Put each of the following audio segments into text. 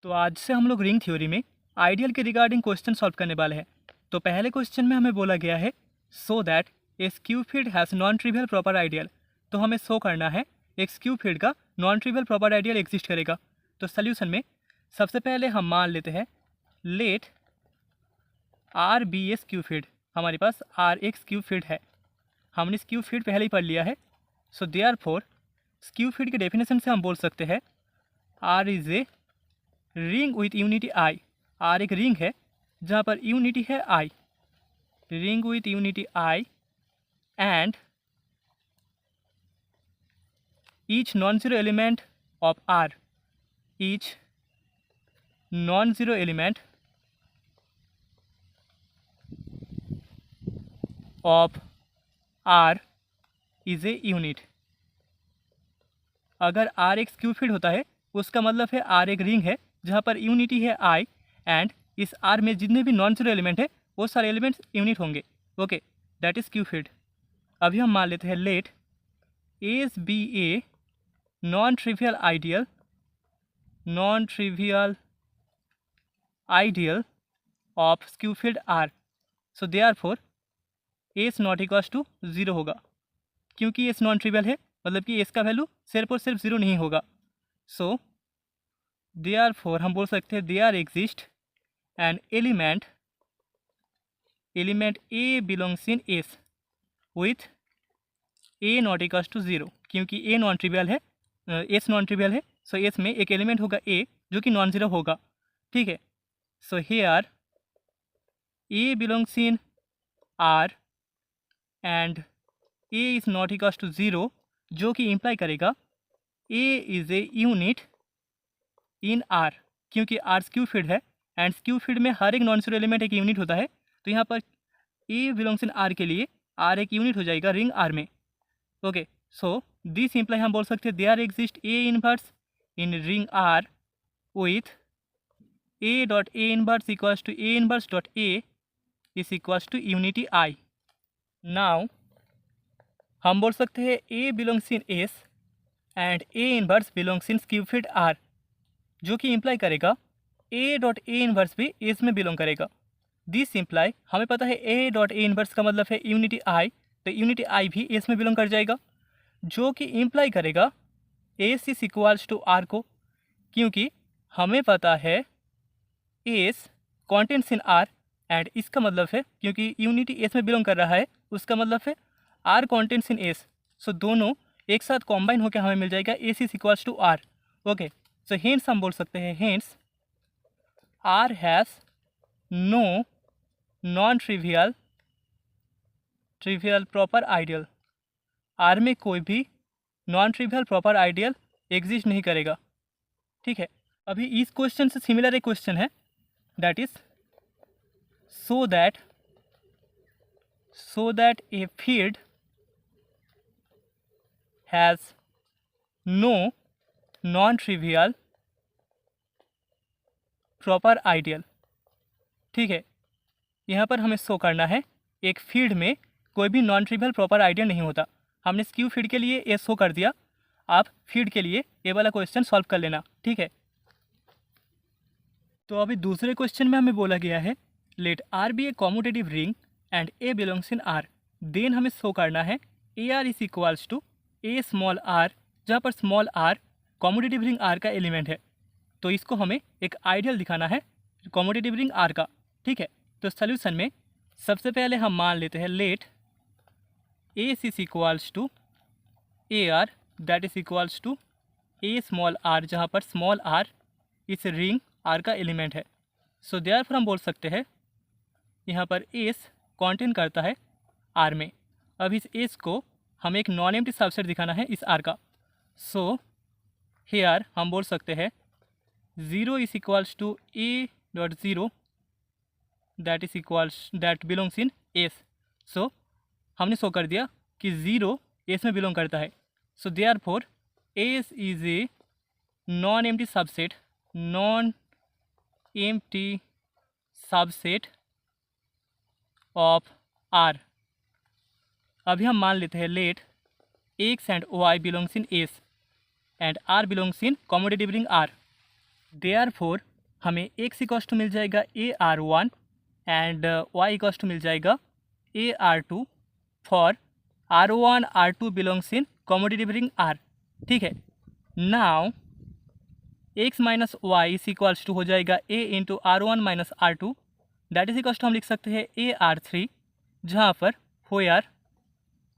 तो आज से हम लोग रिंग थ्योरी में आइडियल के रिगार्डिंग क्वेश्चन सॉल्व करने वाले हैं। तो पहले क्वेश्चन में हमें बोला गया है सो that A skew field has non trivial proper ideal. तो हमें शो करना है एक स्क्यू फील्ड का non trivial proper ideal exist करेगा। तो सोल्यूशन में सबसे पहले हम मान लेते हैं let R be a skew field. हमारे पास आर एक स्क्यू फील्ड है, हमने स्क्यू फील्ड पहले ही पढ़ लिया है। सो देयरफॉर स्क्यू फील्ड के डेफिनेशन से हम बोल सकते हैं R is a ring with unity I. R एक रिंग है जहाँ पर यूनिटी है I, ring with unity I and each non zero element of R, each non zero element of R is a unit. अगर are एक skew field होता है उसका मतलब है आर एक रिंग है जहाँ पर यूनिटी है आई एंड इस आर में जितने भी नॉन जीरो एलिमेंट है वो सारे एलिमेंट्स यूनिट होंगे। Okay, that is skew field. अभी हम मान लेते हैं let S be a non trivial ideal, non trivial ideal of skew field R. So therefore S not equals to zero होगा, क्योंकि एस नॉन ट्रिवियल है मतलब कि एस का वैल्यू सिर्फ और सिर्फ ज़ीरो नहीं होगा। सो देयरफॉर हम बोल सकते हैं there exist an element a belongs in S with a not equals to zero, क्योंकि ए नॉन ट्रिवियल है, एस नॉन ट्रिवियल है। सो एस में एक एलिमेंट होगा ए जो कि नॉन ज़ीरो होगा। ठीक है, so here a belongs in R and a is not equals to zero, जो कि इम्प्लाई करेगा a is a unit in R, क्योंकि आर स्क्यू फील्ड है एंड स्क्यू फील्ड में हर एक नॉन जीरो एलिमेंट एक यूनिट होता है। तो यहाँ पर ए बिलोंग्स इन आर के लिए आर एक यूनिट हो जाएगा रिंग आर में। ओके, सो दिस इम्प्लाई हम बोल सकते हैं there exist a inverse in ring R with a dot a inverse equals to a inverse dot a is equals to unity I. Now हम बोल सकते हैं a belongs in S and a inverse belongs in skew field R, जो कि imply करेगा a dot a inverse भी S में belong करेगा। दिस इम्प्लाई हमें पता है ए डॉट ए इनवर्स का मतलब है यूनिटी आई, तो यूनिटी आई भी एस में बिलोंग कर जाएगा, जो कि इम्प्लाई करेगा S is equals to R को, क्योंकि हमें पता है S contents in R and इसका मतलब है क्योंकि यूनिटी एस में बिलोंग कर रहा है उसका मतलब है R contents in S. So दोनों एक साथ कॉम्बाइन होकर हमें मिल जाएगा S is equals to R. Okay, so hence हम बोल सकते हैं hence R has no non trivial proper ideal. R में कोई भी non trivial proper ideal exist नहीं करेगा। ठीक है, अभी इस क्वेश्चन से सिमिलर एक क्वेश्चन है that is so that a field has no non trivial proper ideal. ठीक है, यहाँ पर हमें शो करना है एक फील्ड में कोई भी नॉन ट्रिवियल प्रॉपर आइडियल नहीं होता। हमने स्क्यू फील्ड के लिए ये शो कर दिया, आप फील्ड के लिए ये वाला क्वेश्चन सॉल्व कर लेना। ठीक है, तो अभी दूसरे क्वेश्चन में हमें बोला गया है let R be a commutative ring and a belongs in R. Then हमें शो करना है a R is equals to a small r, जहाँ पर small r commutative ring R का एलिमेंट है। तो इसको हमें एक आइडियल दिखाना है कॉम्यूटेटिव रिंग आर का। ठीक है, तो सोल्यूशन में सबसे पहले हम मान लेते हैं let S is equals to a R that is equals to a small r, जहाँ पर स्मॉल आर इस रिंग आर का एलिमेंट है। सो देयरफॉर हम बोल सकते हैं यहाँ पर एस कॉन्टेन करता है आर में। अब इस एस को हमें एक नॉन एम्प्टी सबसेट दिखाना है इस आर का। सो हेयर हम बोल सकते हैं zero is equals to a dot zero that belongs in S. So हमने शो कर दिया कि ज़ीरो एस में बिलोंग करता है। So therefore S is a non empty subset of R. अभी हम मान लेते हैं let x and y belongs in S and R belongs in commutative ring R. Therefore हमें x इक्वल्स टू मिल जाएगा AR1 and y equals to मिल जाएगा AR2 for R1 R2 belongs in commutative ring R। ठीक है, now x minus y is equals to हो जाएगा a into R1 minus R2, that is equals to हम लिख सकते हैं AR3, जहाँ पर where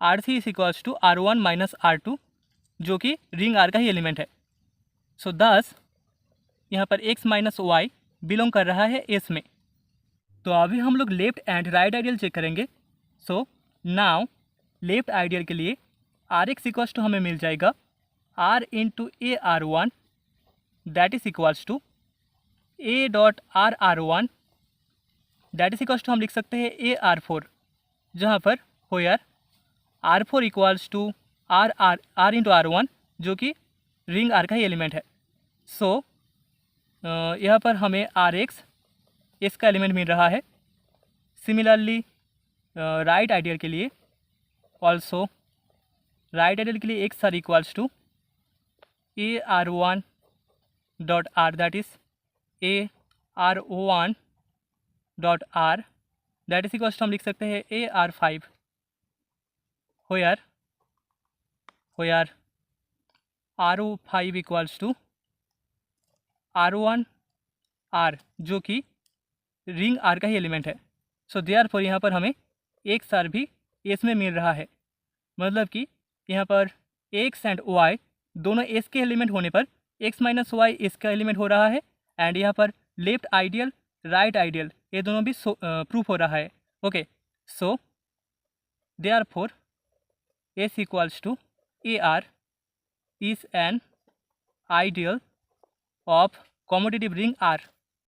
R3 is equals to R1 minus R2 जो कि रिंग R का ही एलिमेंट है। सो दस यहाँ पर x माइनस वाई बिलोंग कर रहा है S में। तो अभी हम लोग left and right ideal check करेंगे। सो नाउ लेफ्ट आइडियल के लिए RX इक्वल्स टू हमें मिल जाएगा R into AR1 that is equals to A dot RR1 that is equals to हम लिख सकते हैं AR4, जहाँ पर where R4 equals to R into R1 जो कि रिंग R का ही एलिमेंट है। सो यहाँ पर हमें RX S का एलिमेंट मिल रहा है। सिमिलरली राइट आइडियल के लिए ऑल्सो राइट आइडियल के लिए x R equals to AR1 dot R that is AR1 dot R that is equals to हम लिख सकते हैं AR5 where R5 equals to R1 R जो कि रिंग R का ही एलिमेंट है। सो देयरफॉर यहाँ पर हमें x आर भी S में मिल रहा है, मतलब कि यहाँ पर x एंड y दोनों S के एलिमेंट होने पर x माइनस वाई S का एलिमेंट हो रहा है, एंड यहाँ पर लेफ्ट आइडियल राइट आइडियल ये दोनों भी प्रूफ हो रहा है। Okay, so therefore S equals to AR is an ideal of commutative ring R।